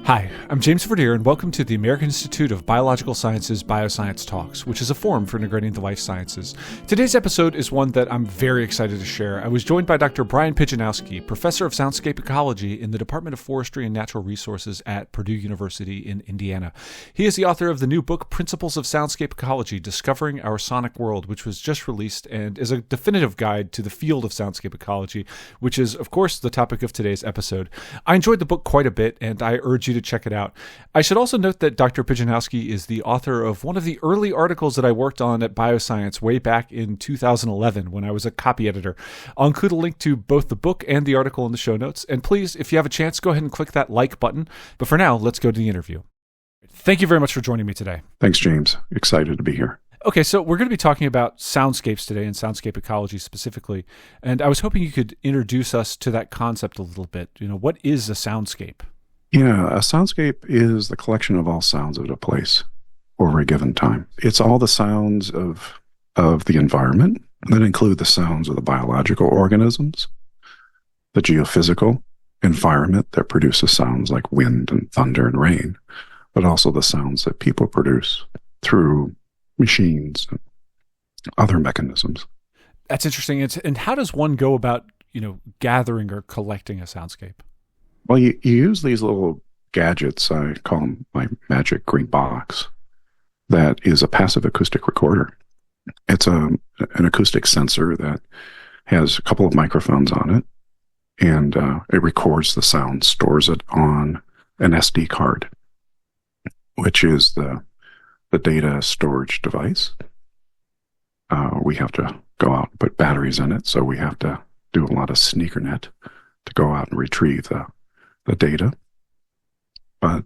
Hi, I'm James Verdier, and welcome to the American Institute of Biological Sciences Bioscience Talks, which is a forum for integrating the life sciences. Today's episode is one that I'm very excited to share. I was joined by Dr. Bryan Pijanowski, professor of Soundscape Ecology in the Department of Forestry and Natural Resources at Purdue University in Indiana. He is the author of the new book, Principles of Soundscape Ecology, Discovering Our Sonic World, which was just released and is a definitive guide to the field of soundscape ecology, which is, of course, the topic of today's episode. I enjoyed the book quite a bit, and I urge you to check it out. I should also note that Dr. Pijanowski is the author of one of the early articles that I worked on at Bioscience way back in 2011 when I was a copy editor. I'll include a link to both the book and the article in the show notes. And please, if you have a chance, go ahead and click that like button. But for now, let's go to the interview. Thank you very much for joining me today. Thanks, James. Excited to be here. Okay, so we're going to be talking about soundscapes today and soundscape ecology specifically. And I was hoping you could introduce us to that concept a little bit. What is a soundscape? Yeah, a soundscape is the collection of all sounds of a place over a given time. It's all the sounds of the environment that include the sounds of the biological organisms, the geophysical environment that produces sounds like wind and thunder and rain, but also the sounds that people produce through machines and other mechanisms. That's interesting. And how does one go about, gathering or collecting a soundscape? Well, you use these little gadgets, I call them my magic green box, that is a passive acoustic recorder. It's an acoustic sensor that has a couple of microphones on it, and it records the sound, stores it on an SD card, which is the data storage device. We have to go out and put batteries in it, so we have to do a lot of sneakernet to go out and retrieve the data. But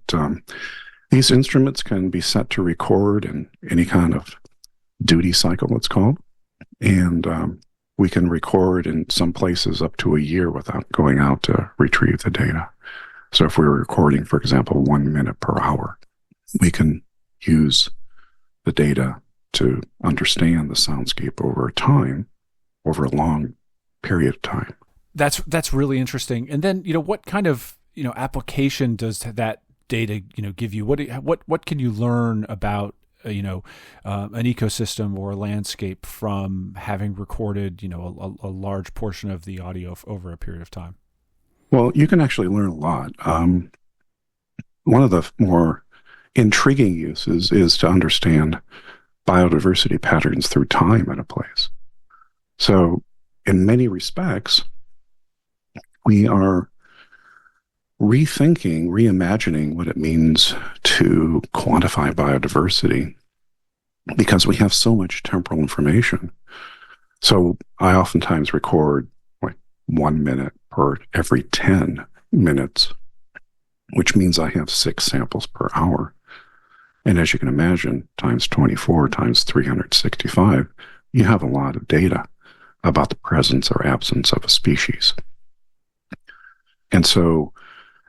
these instruments can be set to record in any kind of duty cycle, it's called. And we can record in some places up to a year without going out to retrieve the data. So if we were recording, for example, 1 minute per hour, we can use the data to understand the soundscape over time, over a long period of time. That's really interesting. And then, what kind of application does that data, give you? What can you learn about, an ecosystem or a landscape from having recorded, a large portion of the audio over a period of time? Well, you can actually learn a lot. One of the more intriguing uses is to understand biodiversity patterns through time at a place. So in many respects, we are reimagining what it means to quantify biodiversity because we have so much temporal information. So I oftentimes record like 1 minute per every 10 minutes, which means I have 6 samples per hour. And as you can imagine, times 24 times 365, you have a lot of data about the presence or absence of a species. And so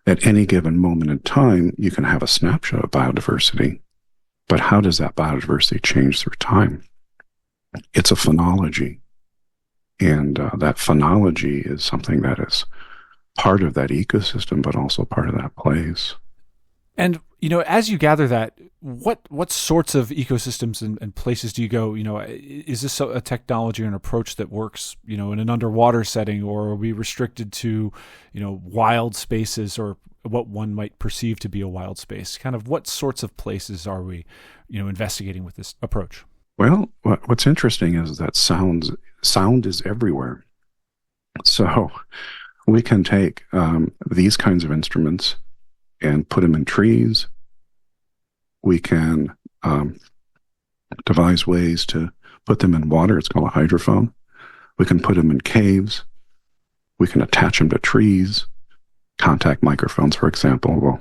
at any given moment in time, you can have a snapshot of biodiversity, but how does that biodiversity change through time? It's a phenology, and that phenology is something that is part of that ecosystem, but also part of that place. And, as you gather that, what sorts of ecosystems and places do you go? Is this a technology or an approach that works, in an underwater setting, or are we restricted to, wild spaces or what one might perceive to be a wild space? Kind of what sorts of places are we, investigating with this approach? Well, what's interesting is that sound is everywhere. So we can take these kinds of instruments and put them in trees. We can devise ways to put them in water. It's called a hydrophone. We can put them in caves. We can attach them to trees. Contact microphones, for example, will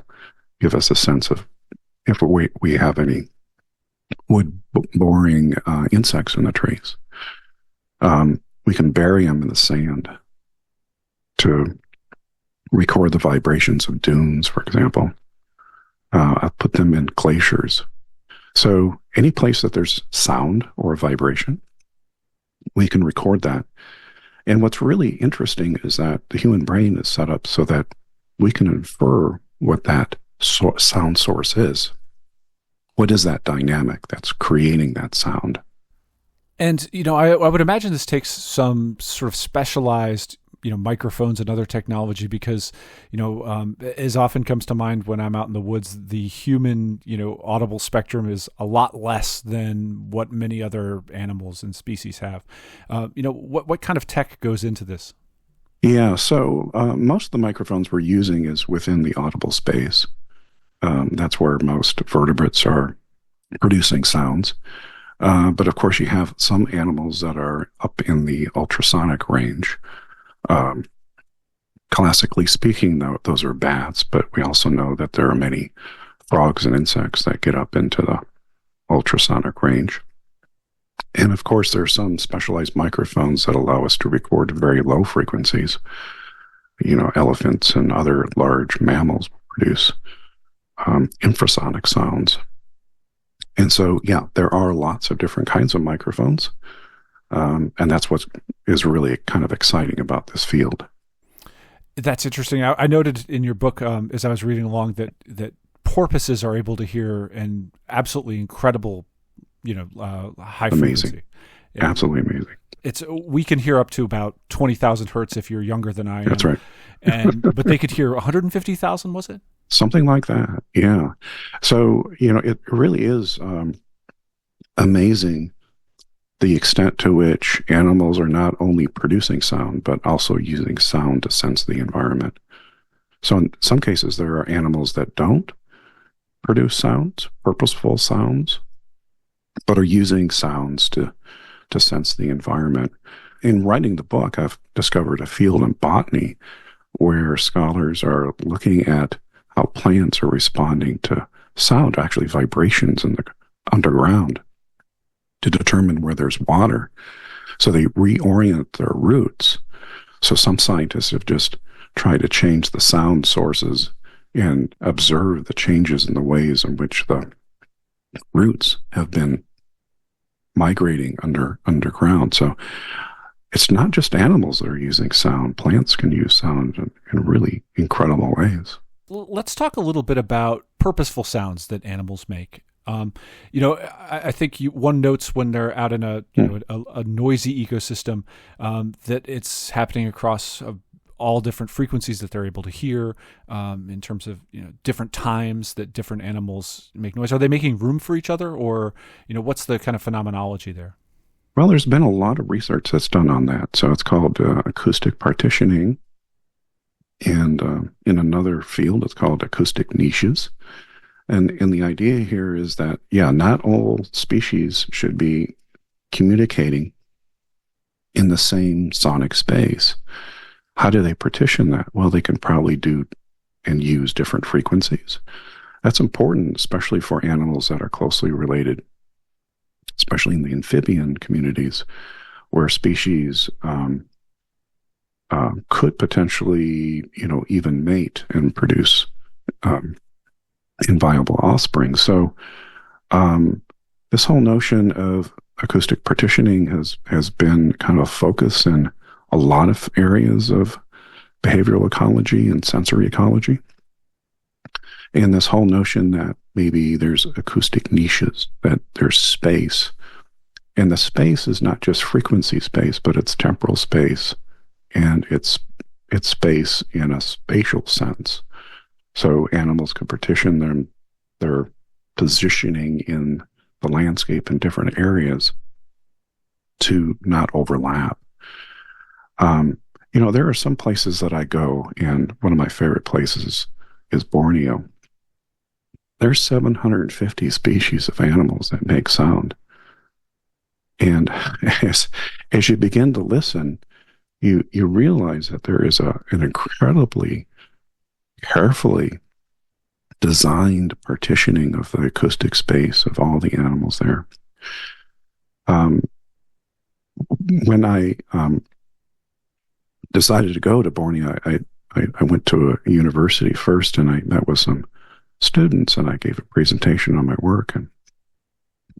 give us a sense of if we have any wood-boring insects in the trees. We can bury them in the sand to record the vibrations of dunes, for example. I put them in glaciers. So any place that there's sound or vibration, we can record that. And what's really interesting is that the human brain is set up so that we can infer what that sound source is. What is that dynamic that's creating that sound? And, I would imagine this takes some sort of specialized, microphones and other technology because, as often comes to mind when I'm out in the woods, the human, audible spectrum is a lot less than what many other animals and species have. What kind of tech goes into this? Yeah, so most of the microphones we're using is within the audible space. That's where most vertebrates are producing sounds. But of course, you have some animals that are up in the ultrasonic range. Um, Classically speaking, though, those are bats, but we also know that there are many frogs and insects that get up into the ultrasonic range. And of course, there are some specialized microphones that allow us to record very low frequencies. Elephants and other large mammals produce infrasonic sounds. And so, yeah, there are lots of different kinds of microphones. And that's what is really kind of exciting about this field. That's interesting. I noted in your book, as I was reading along, that porpoises are able to hear an absolutely incredible, high Amazing. frequency. Absolutely amazing. We can hear up to about 20,000 hertz if you're younger than I am. That's right. But they could hear 150,000, was it? Something like that. Yeah. So, it really is amazing the extent to which animals are not only producing sound, but also using sound to sense the environment. So in some cases, there are animals that don't produce sounds, purposeful sounds, but are using sounds to sense the environment. In writing the book, I've discovered a field in botany where scholars are looking at how plants are responding to sound, actually vibrations in the underground, to determine where there's water. So they reorient their roots. So some scientists have just tried to change the sound sources and observe the changes in the ways in which the roots have been migrating underground. So it's not just animals that are using sound. Plants can use sound in really incredible ways. Let's talk a little bit about purposeful sounds that animals make. I think one notes when they're out in a noisy ecosystem that it's happening across all different frequencies that they're able to hear in terms of different times that different animals make noise. Are they making room for each other, or what's the kind of phenomenology there? Well, there's been a lot of research that's done on that. So it's called acoustic partitioning, and in another field, it's called acoustic niches. And the idea here is that, not all species should be communicating in the same sonic space. How do they partition that? Well, they can probably do and use different frequencies. That's important, especially for animals that are closely related, especially in the amphibian communities, where species could potentially, even mate and produce inviable offspring. So this whole notion of acoustic partitioning has been kind of a focus in a lot of areas of behavioral ecology and sensory ecology. And this whole notion that maybe there's acoustic niches, that there's space. And the space is not just frequency space, but it's temporal space, and it's space in a spatial sense. So animals can partition their positioning in the landscape in different areas to not overlap. There are some places that I go, and one of my favorite places is Borneo. There's 750 species of animals that make sound. And as you begin to listen, you realize that there is an incredibly carefully designed partitioning of the acoustic space of all the animals there. When I decided to go to Borneo, I went to a university first, and I met with some students, and I gave a presentation on my work. And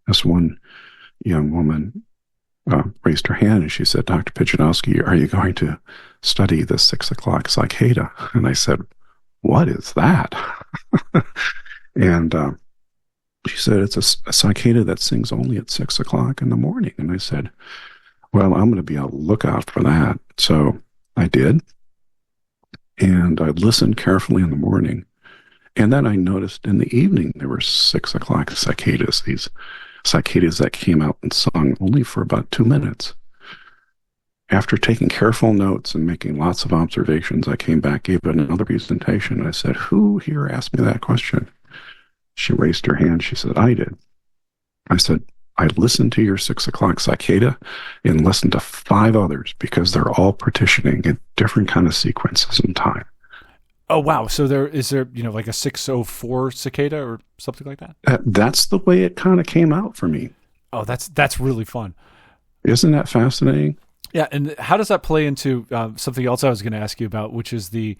this one young woman raised her hand, and she said, "Dr. Pijanowski, are you going to study the 6 o'clock cicada?" And I said, "What is that?" And she said, it's a cicada that sings only at 6 o'clock in the morning. And I said, well, I'm going to be on the lookout for that. So I did. And I listened carefully in the morning. And then I noticed in the evening there were 6 o'clock cicadas, these cicadas that came out and sung only for about 2 minutes. After taking careful notes and making lots of observations, I came back, gave another presentation. And I said, who here asked me that question? She raised her hand. She said, I did. I said, I listened to your 6 o'clock cicada and listened to 5 others because they're all partitioning in different kind of sequences in time. Oh, wow. So is there, like a 604 cicada or something like that? That's the way it kind of came out for me. Oh, that's really fun. Isn't that fascinating? Yeah, and how does that play into something else I was going to ask you about, which is the,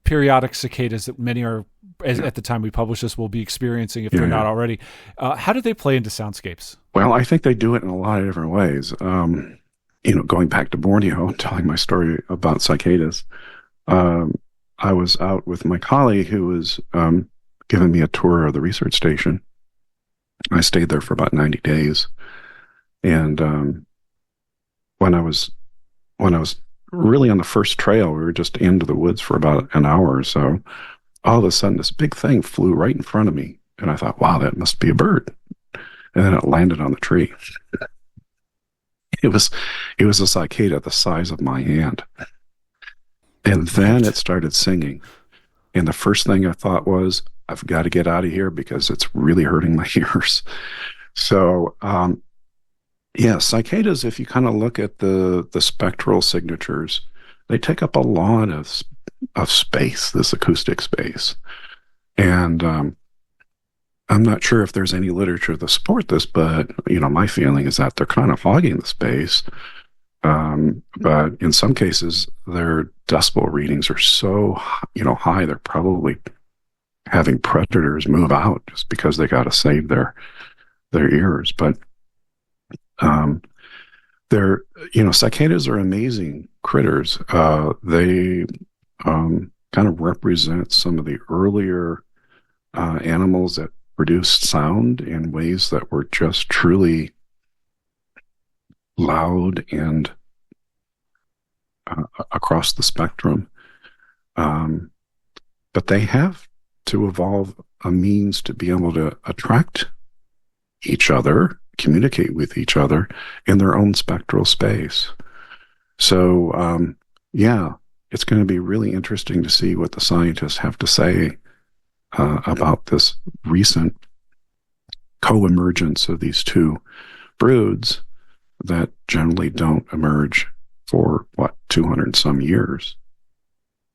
periodic cicadas that many are, at the time we publish this, will be experiencing if they're not already. How do they play into soundscapes? Well, I think they do it in a lot of different ways. Going back to Borneo, telling my story about cicadas, I was out with my colleague who was giving me a tour of the research station. I stayed there for about 90 days. And when I was really on the first trail, we were just into the woods for about an hour or so. All of a sudden, this big thing flew right in front of me. And I thought, wow, that must be a bird. And then it landed on the tree. It was a cicada the size of my hand. And then it started singing. And the first thing I thought was, I've got to get out of here because it's really hurting my ears. So, cicadas, if you kind of look at the spectral signatures, they take up a lot of space, this acoustic space. And I'm not sure if there's any literature to support this, but, my feeling is that they're kind of hogging the space. But in some cases, their decibel readings are so, high, they're probably having predators move out just because they got to save their ears. But cicadas are amazing critters. They kind of represent some of the earlier animals that produced sound in ways that were just truly loud and across the spectrum. But they have to evolve a means to be able to attract each other, communicate with each other in their own spectral space. So, it's going to be really interesting to see what the scientists have to say about this recent co-emergence of these two broods that generally don't emerge for 200 and some years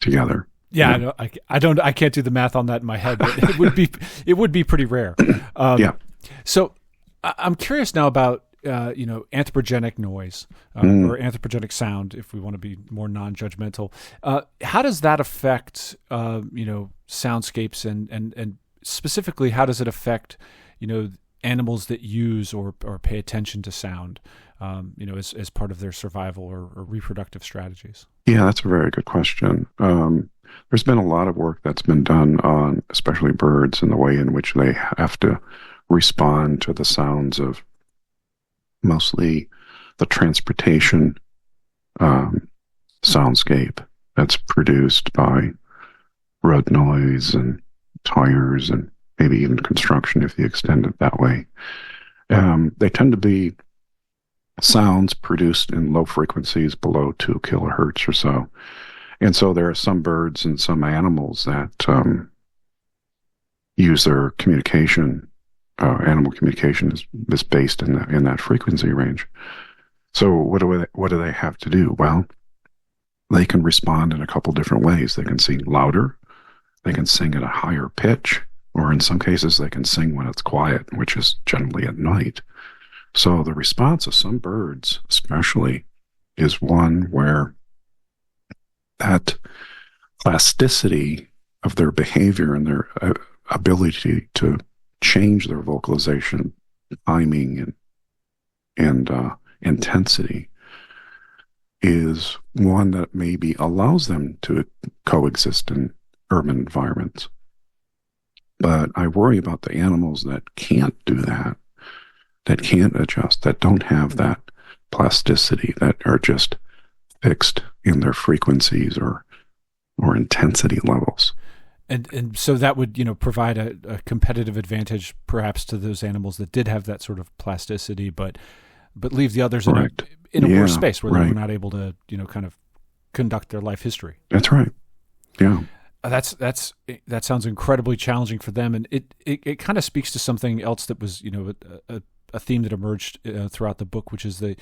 together. Yeah, I can't do the math on that in my head, but it would be pretty rare. So I'm curious now about anthropogenic noise or anthropogenic sound, if we want to be more non-judgmental. How does that affect soundscapes and specifically how does it affect animals that use or pay attention to sound as part of their survival or reproductive strategies? Yeah, that's a very good question. There's been a lot of work that's been done on especially birds and the way in which they have to respond to the sounds of mostly the transportation soundscape that's produced by road noise and tires and maybe even construction if you extend it that way. They tend to be sounds produced in low frequencies below 2 kilohertz or so. And so there are some birds and some animals that use their communication. Animal communication is based in that frequency range. So what do they have to do? Well, they can respond in a couple different ways. They can sing louder, they can sing at a higher pitch, or in some cases they can sing when it's quiet, which is generally at night. So the response of some birds, especially, is one where that plasticity of their behavior and their ability to change their vocalization, timing, and intensity is one that maybe allows them to coexist urban environments. But I worry about the animals that can't do that, that can't adjust, that don't have that plasticity, that are just fixed in their frequencies or intensity levels. And so that would, provide a competitive advantage perhaps to those animals that did have that sort of plasticity, but leave the others in a worse space where they were not able to, kind of conduct their life history. That's right. Yeah. That sounds incredibly challenging for them, and it kind of speaks to something else that was a theme that emerged throughout the book, which is the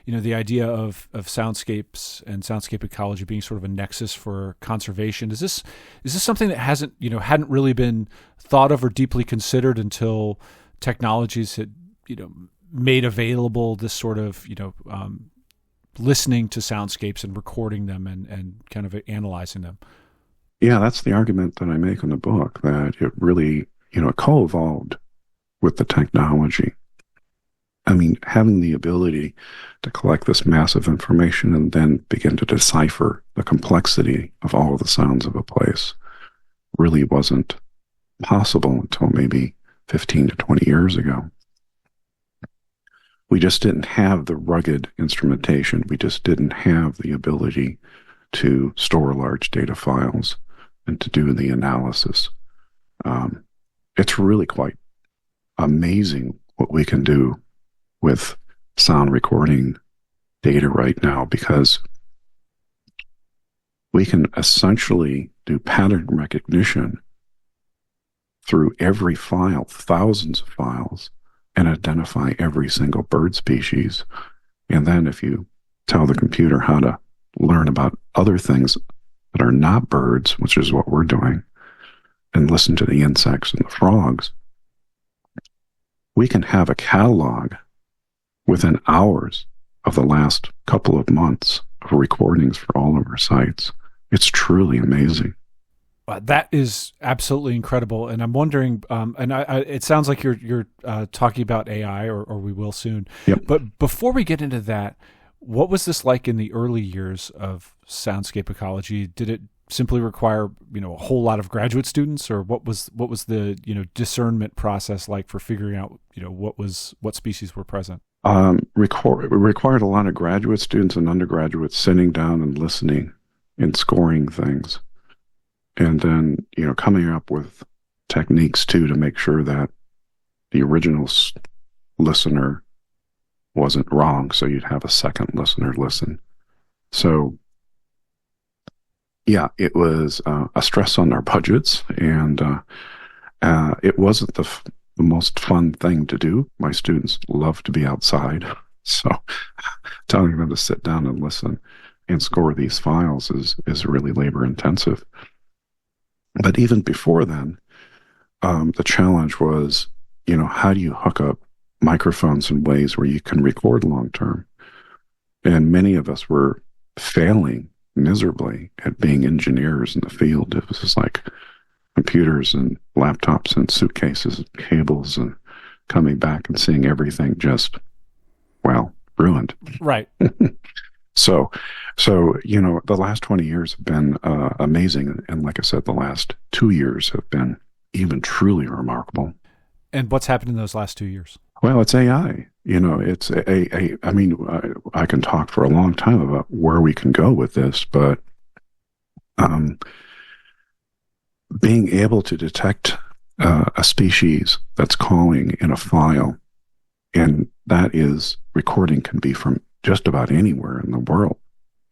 idea of soundscapes and soundscape ecology being sort of a nexus for conservation. Is this something that hadn't really been thought of or deeply considered until technologies had made available this sort of listening to soundscapes and recording them and kind of analyzing them? Yeah, that's the argument that I make in the book, that it really, co-evolved with the technology. I mean, having the ability to collect this massive information and then begin to decipher the complexity of all of the sounds of a place really wasn't possible until maybe 15 to 20 years ago. We just didn't have the rugged instrumentation. We just didn't have the ability to store large data files and to do the analysis. It's really quite amazing what we can do with sound recording data right now, because we can essentially do pattern recognition through every file, thousands of files, and identify every single bird species. And then if you tell the computer how to learn about other things that are not birds, which is what we're doing, and listen to the insects and the frogs, we can have a catalog within hours of the last couple of months of recordings for all of our sites. It's truly amazing. That is absolutely incredible, and I'm wondering. And it sounds like you're talking about AI, or we will soon. Yep. But before we get into that, what was this like in the early years of soundscape ecology? Did it simply require a whole lot of graduate students, or what was the discernment process like for figuring out what species were present? Required a lot of graduate students and undergraduates sitting down and listening and scoring things. And then, coming up with techniques too to make sure that the original listener wasn't wrong. So you'd have a second listener listen. So yeah, it was a stress on our budgets, and it wasn't the most fun thing to do. My students love to be outside. So telling them to sit down and listen and score these files is really labor intensive. But even before then, the challenge was, how do you hook up microphones in ways where you can record long term? And many of us were failing miserably at being engineers in the field. It was just like computers and laptops and suitcases and cables, and coming back and seeing everything just, ruined. Right. So, the last 20 years have been amazing. And like I said, the last 2 years have been even truly remarkable. And what's happened in those last 2 years? Well, it's AI. It's I mean, I can talk for a long time about where we can go with this, but being able to detect a species that's calling in a file, and that is recording can be from just about anywhere in the world.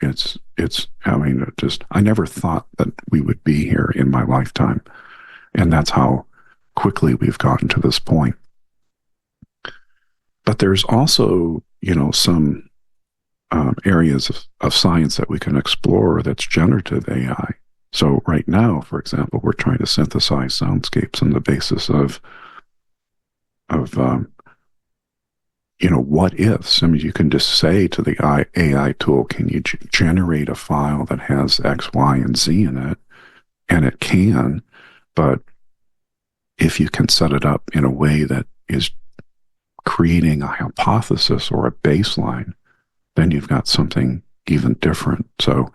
I never thought that we would be here in my lifetime. And that's how quickly we've gotten to this point. But there's also, some areas of science that we can explore that's generative AI. So right now, for example, we're trying to synthesize soundscapes on the basis of what ifs. I mean, you can just say to the AI tool, can you generate a file that has X, Y, and Z in it? And it can, but if you can set it up in a way that is creating a hypothesis or a baseline, then you've got something even different. So,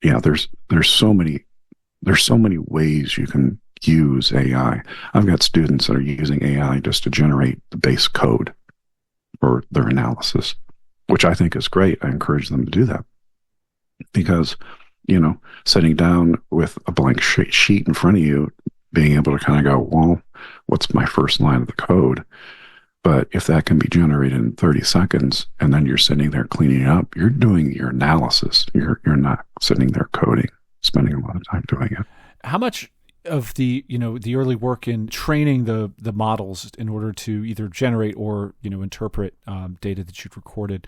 there's so many there's so many ways you can use AI. I've got students that are using AI just to generate the base code for their analysis, which I think is great. I encourage them to do that because, sitting down with a blank sheet in front of you, being able to kind of go, well, what's my first line of the code? But if that can be generated in 30 seconds and then you're sitting there cleaning it up, you're doing your analysis. You're not sitting there coding, spending a lot of time doing it. How much of the early work in training the models in order to either generate or interpret data that you'd recorded,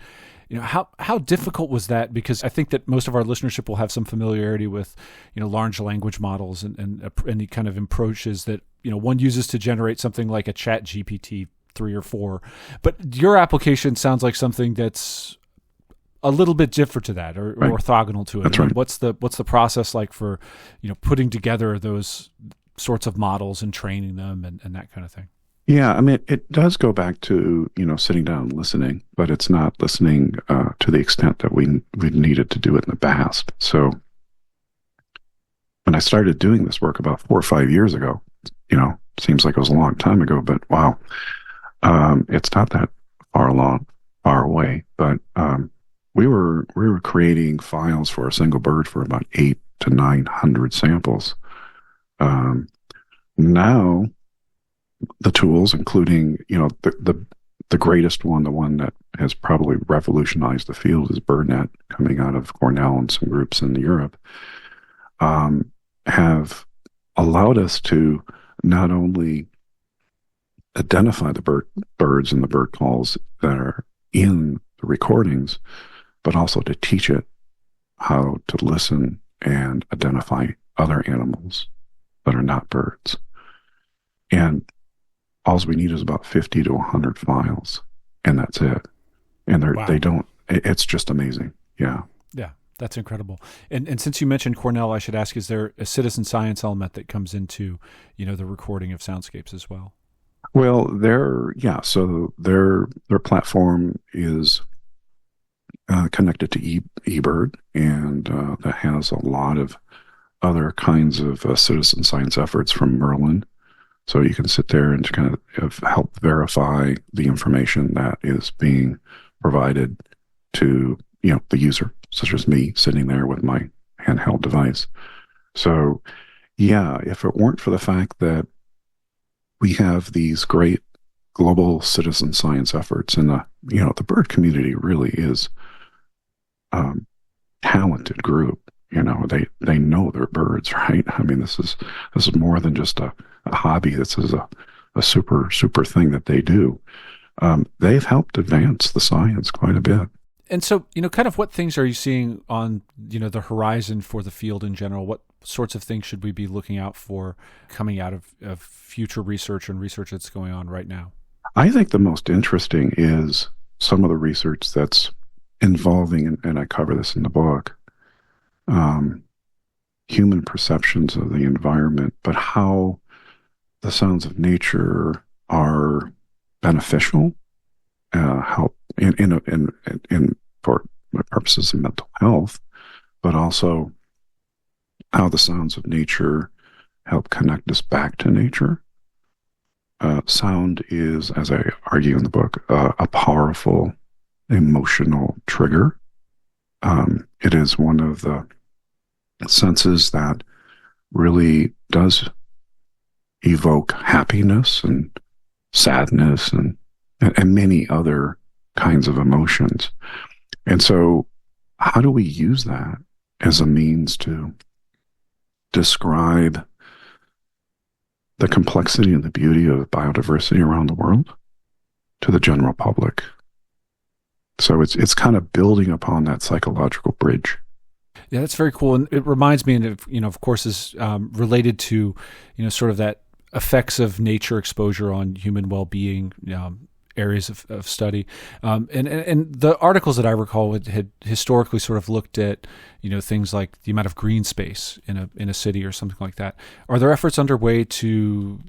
how difficult was that? Because I think that most of our listenership will have some familiarity with large language models and any kind of approaches that one uses to generate something like a Chat GPT 3 or 4, but your application sounds like something that's a little bit different to that, or right. orthogonal to it. That's right. What's the process like for putting together those sorts of models and training them and that kind of thing? Yeah, I mean, it does go back to sitting down and listening, but it's not listening to the extent that we needed to do it in the past. So when I started doing this work about 4 or 5 years ago, seems like it was a long time ago, but wow, it's not that far away, but we were creating files for a single bird for about 800 to 900 samples. Now the tools, including the greatest one, the one that has probably revolutionized the field, is BirdNet, coming out of Cornell and some groups in Europe, have allowed us to not only identify the birds and the bird calls that are in the recordings, but also to teach it how to listen and identify other animals that are not birds. And all we need is about 50 to 100 files, and that's it. And wow. It's just amazing. Yeah. Yeah, that's incredible. And since you mentioned Cornell, I should ask, is there a citizen science element that comes into, the recording of soundscapes as well? Well, so their platform is connected to eBird, and that has a lot of other kinds of citizen science efforts from Merlin. So you can sit there and kind of help verify the information that is being provided to the user, such as me sitting there with my handheld device. So yeah, if it weren't for the fact that we have these great global citizen science efforts, and the bird community really is talented group. They know their birds, right? I mean, this is more than just a hobby. This is a super thing that they do. They've helped advance the science quite a bit. And so, kind of what things are you seeing on, the horizon for the field in general? What sorts of things should we be looking out for coming out of future research and research that's going on right now? I think the most interesting is some of the research that's involving, and I cover this in the book, human perceptions of the environment, but how the sounds of nature are beneficial, help in for purposes of mental health, but also how the sounds of nature help connect us back to nature. Sound is, as I argue in the book, a powerful emotional trigger. It is one of the senses that really does evoke happiness and sadness and many other kinds of emotions. And so how do we use that as a means to describe the complexity and the beauty of biodiversity around the world to the general public? So it's kind of building upon that psychological bridge. Yeah, that's very cool. And it reminds me, and of course, is related to, sort of that effects of nature exposure on human well-being, areas of study. And the articles that I recall had historically sort of looked at, things like the amount of green space in a city or something like that. Are there efforts underway to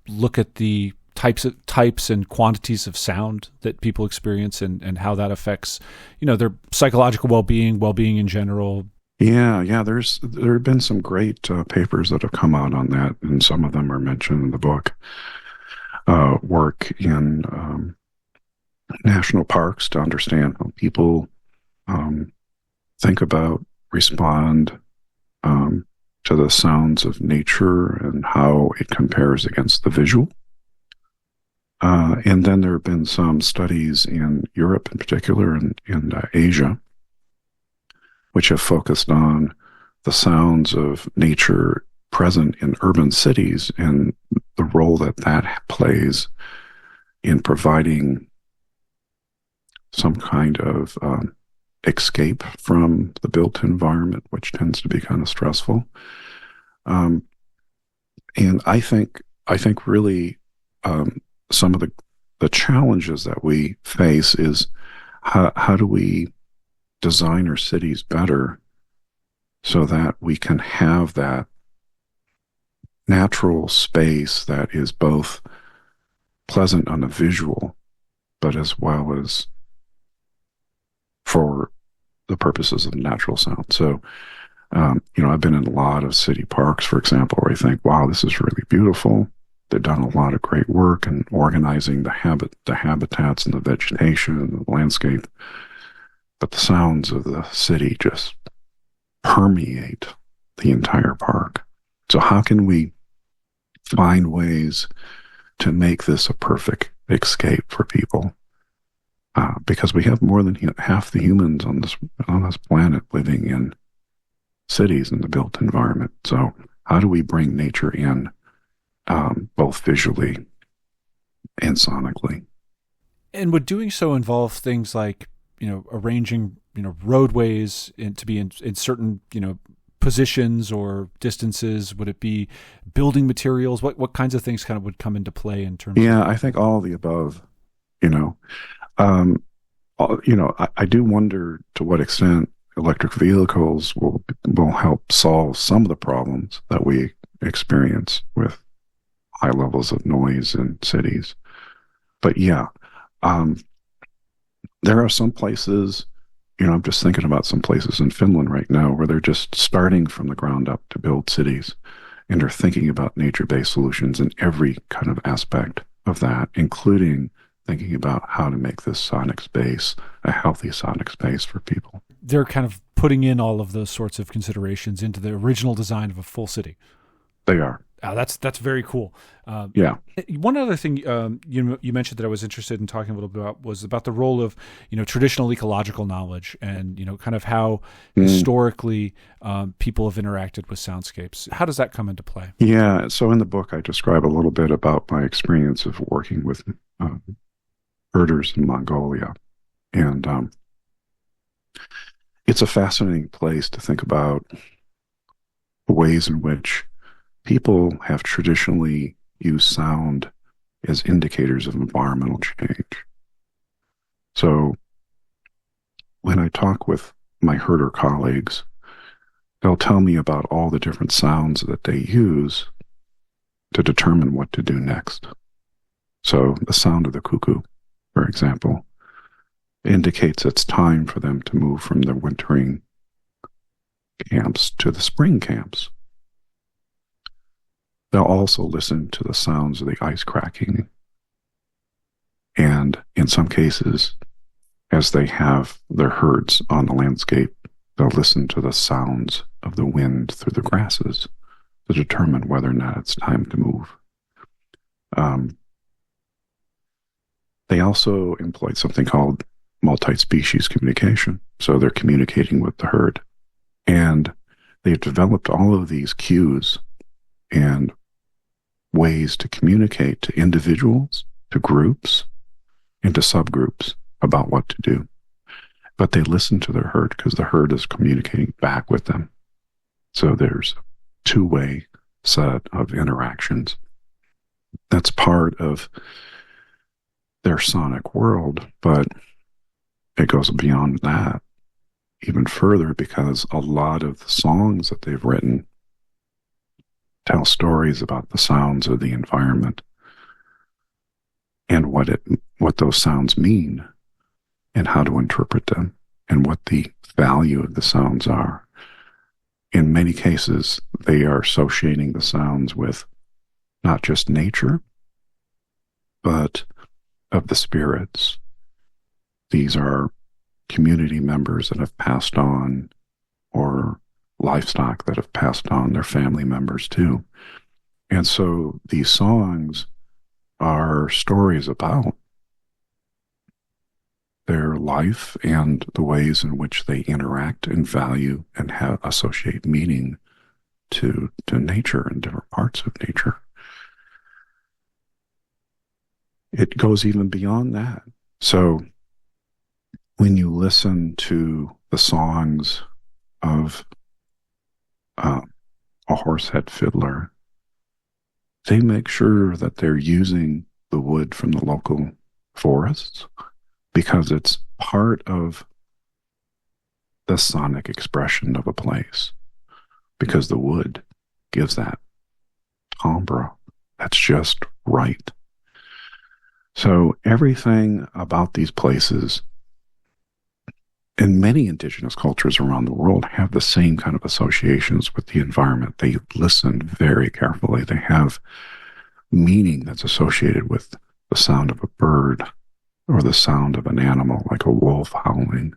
look at the types and quantities of sound that people experience and how that affects, their psychological well-being in general? Yeah. There have been some great papers that have come out on that, and some of them are mentioned in the book. Work in national parks to understand how people um, think about, respond to the sounds of nature and how it compares against the visual. And then there have been some studies in Europe in particular and in Asia, which have focused on the sounds of nature present in urban cities and the role that that plays in providing some kind of escape from the built environment, which tends to be kind of stressful. Um, and I think really some of the challenges that we face is how do we design our cities better so that we can have that natural space that is both pleasant on the visual, but as well as for the purposes of natural sound. So, I've been in a lot of city parks, for example, where I think, wow, this is really beautiful. They've done a lot of great work in organizing the habitats and the vegetation and the landscape. But the sounds of the city just permeate the entire park. So how can we find ways to make this a perfect escape for people? Because we have more than half the humans on this planet living in cities in the built environment. So how do we bring nature in, both visually and sonically? And would doing so involve things like, arranging, roadways to be in certain, positions or distances? Would it be building materials? What kinds of things kind of would come into play in terms Yeah, of? I think all of the above, you know. I do wonder to what extent electric vehicles will help solve some of the problems that we experience with high levels of noise in cities. But yeah, um, there are some places, I'm just thinking about some places in Finland right now where they're just starting from the ground up to build cities and are thinking about nature-based solutions in every kind of aspect of that, including thinking about how to make this sonic space a healthy sonic space for people. They're kind of putting in all of those sorts of considerations into the original design of a full city. They are. That's very cool. Yeah. One other thing you mentioned that I was interested in talking a little bit about was about the role of traditional ecological knowledge and kind of how historically people have interacted with soundscapes. How does that come into play? Yeah. So in the book, I describe a little bit about my experience of working with herders in Mongolia, and it's a fascinating place to think about the ways in which people have traditionally used sound as indicators of environmental change. So when I talk with my herder colleagues, they'll tell me about all the different sounds that they use to determine what to do next. So the sound of the cuckoo, for example, indicates it's time for them to move from the wintering camps to the spring camps. They'll also listen to the sounds of the ice cracking. And in some cases, as they have their herds on the landscape, they'll listen to the sounds of the wind through the grasses to determine whether or not it's time to move. They also employed something called multi-species communication. So they're communicating with the herd. And they've developed all of these cues and ways to communicate to individuals, to groups, and to subgroups about what to do. But they listen to their herd because the herd is communicating back with them. So there's a two-way set of interactions. That's part of their sonic world, but it goes beyond that even further because a lot of the songs that they've written tell stories about the sounds of the environment and what those sounds mean and how to interpret them and what the value of the sounds are. in many cases, they are associating the sounds with not just nature, but of the spirits. These are community members that have passed on, or livestock that have passed on, their family members too. And so these songs are stories about their life and the ways in which they interact and value and associate meaning to nature and different parts of nature. It goes even beyond that. So when you listen to the songs of a horsehead fiddler, they make sure that they're using the wood from the local forests because it's part of the sonic expression of a place, because the wood gives that timbre that's just right. So everything about these places and many indigenous cultures around the world have the same kind of associations with the environment. They listen very carefully. They have meaning that's associated with the sound of a bird or the sound of an animal, like a wolf howling.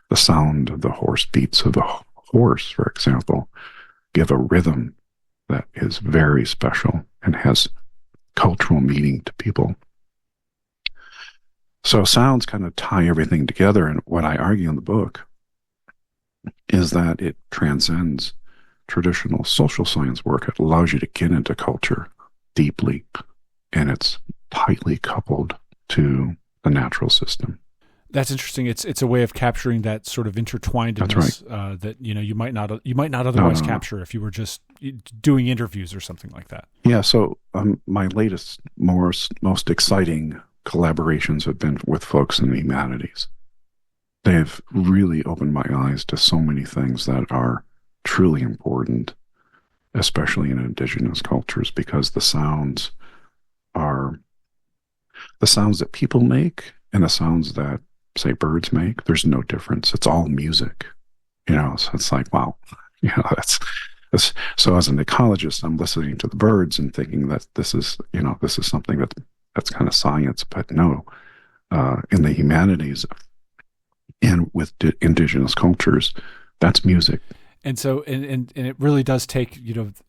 The sound of the horse beats of a horse, for example, give a rhythm that is very special and has cultural meaning to people. So sounds kind of tie everything together. And what I argue in the book is that it transcends traditional social science work. It allows you to get into culture deeply, and it's tightly coupled to the natural system. That's interesting. It's a way of capturing that sort of intertwinedness that you might not otherwise capture if you were just doing interviews or something like that. Yeah. So my latest, most exciting collaborations have been with folks in the humanities. They've really opened my eyes to so many things that are truly important, especially in indigenous cultures, because the sounds that people make and the sounds that, say, birds make, there's no difference. It's all music, so it's like, wow, that's so as an ecologist, I'm listening to the birds and thinking that this is something that's kind of science, but no, in the humanities and with indigenous cultures, that's music. And so, and it really does take,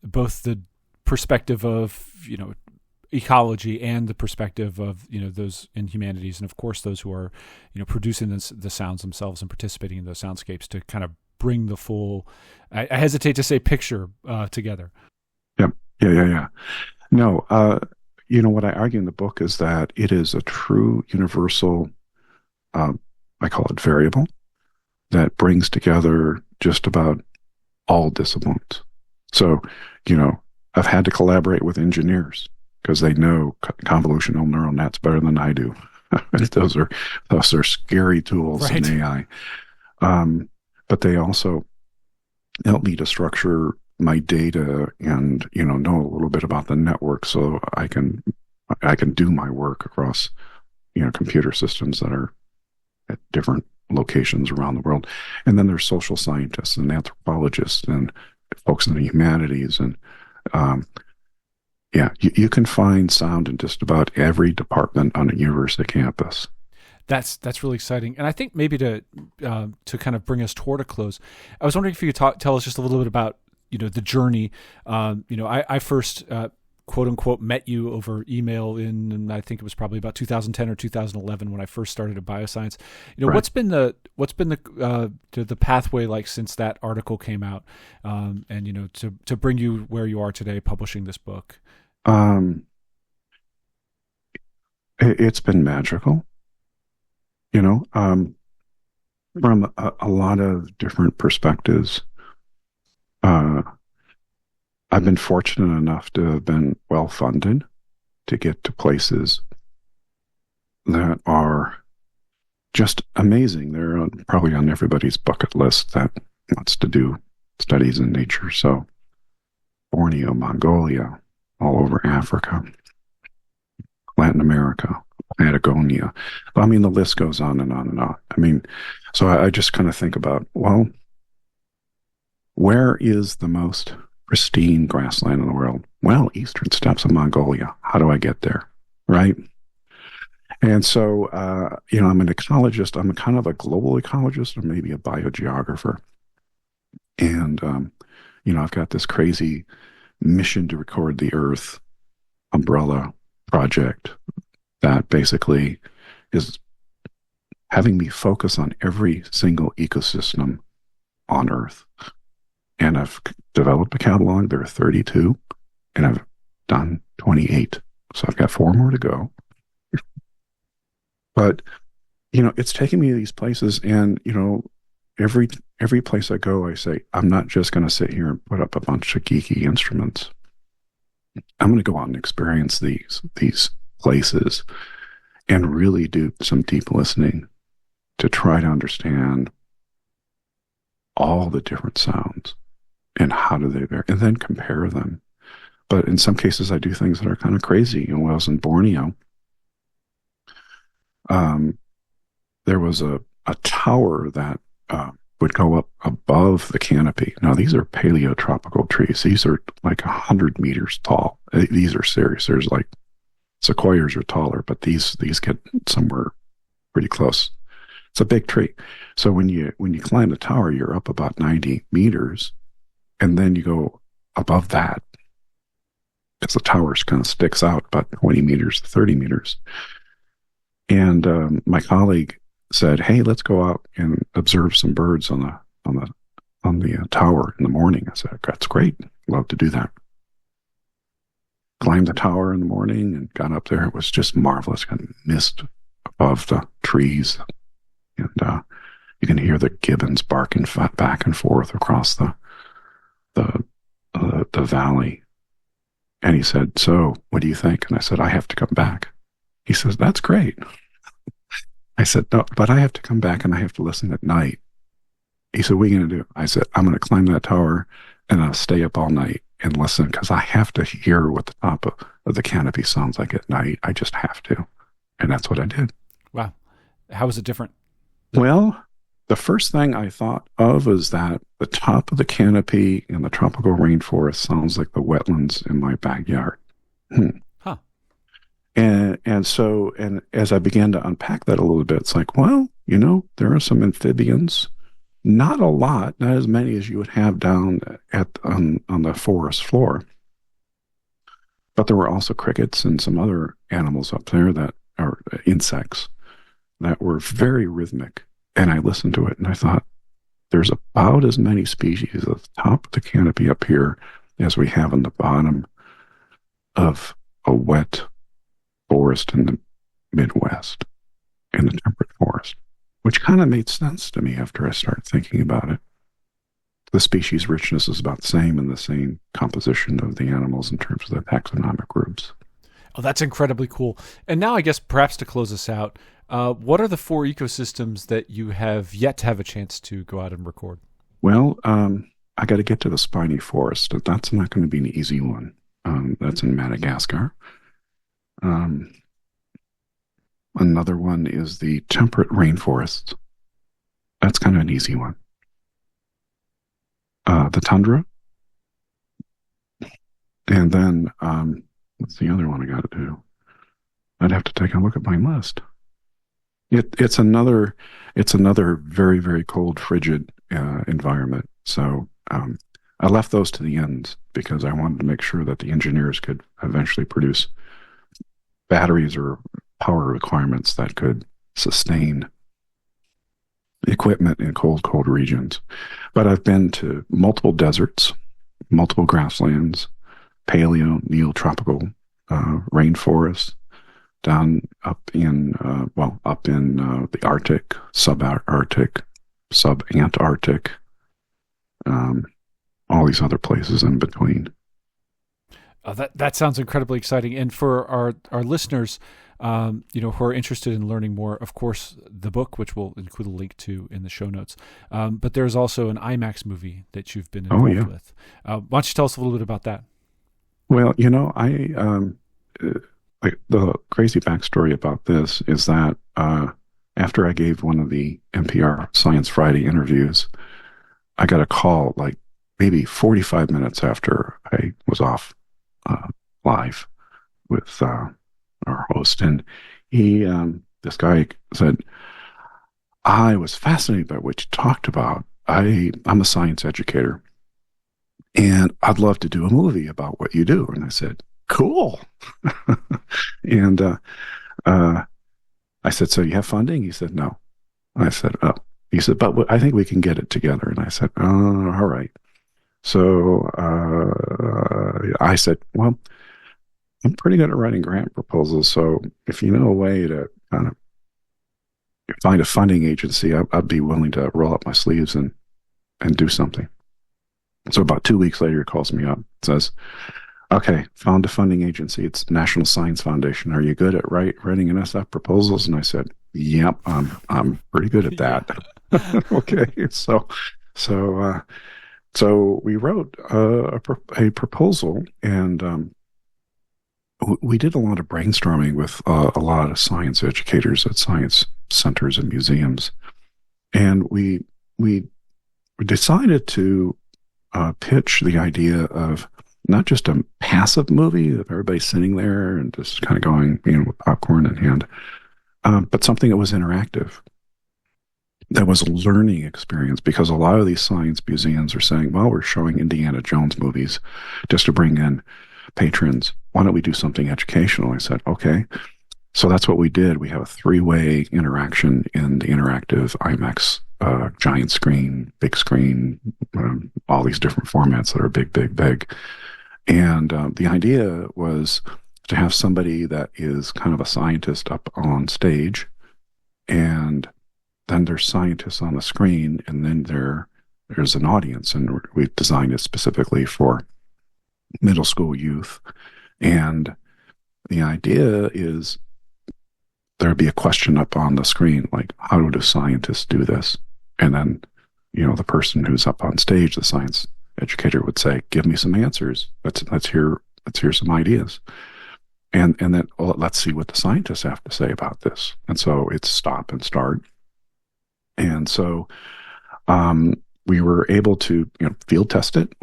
both the perspective of, ecology and the perspective of, those in humanities. And of course, those who are, producing the sounds themselves and participating in those soundscapes to kind of bring the full, I hesitate to say picture together. Yep. Yeah. No, what I argue in the book is that it is a true universal, I call it variable, that brings together just about all disciplines. So, I've had to collaborate with engineers because they know convolutional neural nets better than I do. those are scary tools in AI. But they also help me to structure my data and know a little bit about the network so I can do my work across computer systems that are at different locations around the world. And then there's social scientists and anthropologists and folks in the humanities, and you can find sound in just about every department on a university campus. That's really exciting. And I think maybe to kind of bring us toward a close, I was wondering if you could tell us just a little bit about the journey. I first quote unquote met you over email in I think it was probably about 2010 or 2011 when I first started at Bioscience. Right. What's been the pathway like since that article came out, and to bring you where you are today, publishing this book? It's been magical. From a lot of different perspectives. I've been fortunate enough to have been well funded to get to places that are just amazing. They're probably on everybody's bucket list that wants to do studies in nature. So Borneo, Mongolia, all over Africa, Latin America, Patagonia. I mean, the list goes on and on and on. I mean, so I just kind of think about, well, Where is the most pristine grassland in the world? Well, eastern steppes of Mongolia. How do I get there? Right? And so, I'm an ecologist. I'm a kind of a global ecologist or maybe a biogeographer. And, I've got this crazy mission to record the Earth umbrella project that basically is having me focus on every single ecosystem on Earth. And I've developed a catalog. There are 32, and I've done 28. So I've got 4 more to go. But, it's taking me to these places, and, every place I go, I say, I'm not just going to sit here and put up a bunch of geeky instruments. I'm going to go out and experience these places and really do some deep listening to try to understand all the different sounds and how do they vary, and then compare them. But in some cases, I do things that are kind of crazy. When I was in Borneo, there was a tower that would go up above the canopy. Now, these are paleotropical trees. These are like 100 meters tall. These are serious. There's like sequoias are taller, but these get somewhere pretty close. It's a big tree. So when you climb the tower, you're up about 90 meters, and then you go above that, because the tower kind of sticks out about 20 meters, 30 meters. And my colleague said, "Hey, let's go out and observe some birds on the tower in the morning." I said, "That's great. Love to do that." Climbed the tower in the morning and got up there. It was just marvelous. Kind of mist above the trees, and you can hear the gibbons barking back and forth across the valley. And he said, "So, what do you think?" And I said, "I have to come back." He says, "That's great." I said, "No, but I have to come back and I have to listen at night." He said, "What are you going to do?" I said, "I'm going to climb that tower and I'll stay up all night and listen, because I have to hear what the top of the canopy sounds like at night. I just have to." And that's what I did. Wow. How is it different? Well, the first thing I thought of is that the top of the canopy in the tropical rainforest sounds like the wetlands in my backyard. Huh. And so as I began to unpack that a little bit, it's like, well, there are some amphibians, not a lot, not as many as you would have down on the forest floor. But there were also crickets and some other animals up there that are insects that were very rhythmic. And I listened to it and I thought, there's about as many species at the top of the canopy up here as we have on the bottom of a wet forest in the Midwest, in the temperate forest, which kind of made sense to me after I started thinking about it. The species richness is about the same, and the same composition of the animals in terms of their taxonomic groups. Oh, that's incredibly cool. And now I guess perhaps to close us out, what are the 4 ecosystems that you have yet to have a chance to go out and record? Well, I got to get to the spiny forest. That's not going to be an easy one. That's in Madagascar. Another one is the temperate rainforest. That's kind of an easy one. The tundra. And then, what's the other one I got to do? I'd have to take a look at my list. It's another very, very cold, frigid environment. So I left those to the end because I wanted to make sure that the engineers could eventually produce batteries or power requirements that could sustain equipment in cold regions. But I've been to multiple deserts, multiple grasslands, paleo, neotropical rainforests, down up in the Arctic, subarctic, subantarctic, all these other places in between. That sounds incredibly exciting. And for our listeners, who are interested in learning more, of course, the book, which we'll include a link to in the show notes. But there's also an IMAX movie that you've been involved with. Why don't you tell us a little bit about that? Well, the crazy backstory about this is that after I gave one of the NPR Science Friday interviews, I got a call like maybe 45 minutes after I was off live with our host, and this guy said, I was fascinated by what you talked about. I'm a science educator, and I'd love to do a movie about what you do. And I said, cool. And I said, so you have funding? He said, no. I said, oh. He said, but I think we can get it together. And I said, oh, all right. So I said, well, I'm pretty good at writing grant proposals. So if you know a way to kind of find a funding agency, I'd be willing to roll up my sleeves and do something. So about 2 weeks later, he calls me up, says, okay, found a funding agency. It's National Science Foundation. Are you good at writing NSF proposals? And I said, yep, I'm pretty good at that. Okay. So we wrote a proposal, and we did a lot of brainstorming with a lot of science educators at science centers and museums, and we decided to pitch the idea of not just a passive movie of everybody sitting there and just kind of going, with popcorn in hand, but something that was interactive, that was a learning experience, because a lot of these science museums are saying, well, we're showing Indiana Jones movies just to bring in patrons. Why don't we do something educational? I said, okay. So that's what we did. We have a 3-way interaction in the interactive IMAX giant screen, big screen, all these different formats that are big, big, big. And the idea was to have somebody that is kind of a scientist up on stage, and then there's scientists on the screen, and then there's an audience, and we've designed it specifically for middle school youth. And the idea is there'd be a question up on the screen, like, how do scientists do this? And then, the person who's up on stage, the science educator, would say, give me some answers. Let's hear some ideas. And then, let's see what the scientists have to say about this. And so it's stop and start. And so we were able to field test it.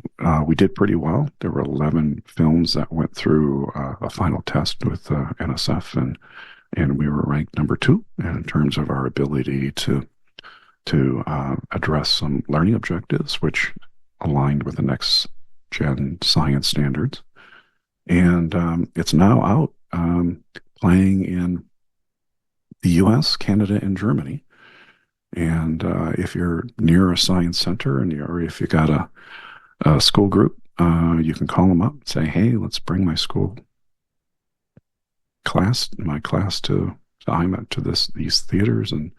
We did pretty well. There were 11 films that went through a final test with NSF, and we were ranked number 2 in terms of our ability to address some learning objectives, which aligned with the next gen science standards. And it's now out playing in the US, Canada, and Germany. And if you're near a science center, or if you got a school group, you can call them up and say, hey, let's bring my class to IMAX, to these theaters, and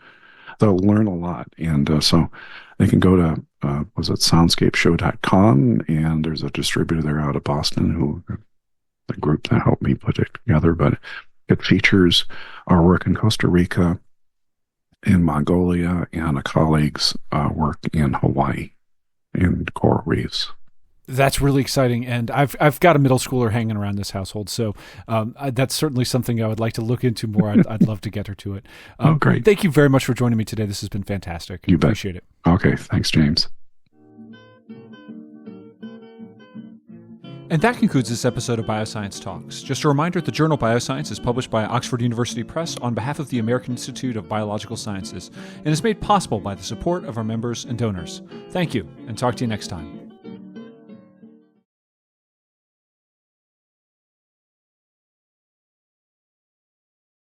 they'll learn a lot. And so they can go to soundscapeshow.com, and there's a distributor there out of Boston, the group that helped me put it together. But it features our work in Costa Rica, in Mongolia, and a colleague's work in Hawaii, in coral reefs. That's really exciting, and I've got a middle schooler hanging around this household, so that's certainly something I would like to look into more. I'd love to get her to it. Oh, great. Thank you very much for joining me today. This has been fantastic. You bet. Appreciate it. Okay, thanks, James. And that concludes this episode of Bioscience Talks. Just a reminder, the journal Bioscience is published by Oxford University Press on behalf of the American Institute of Biological Sciences, and is made possible by the support of our members and donors. Thank you, and talk to you next time.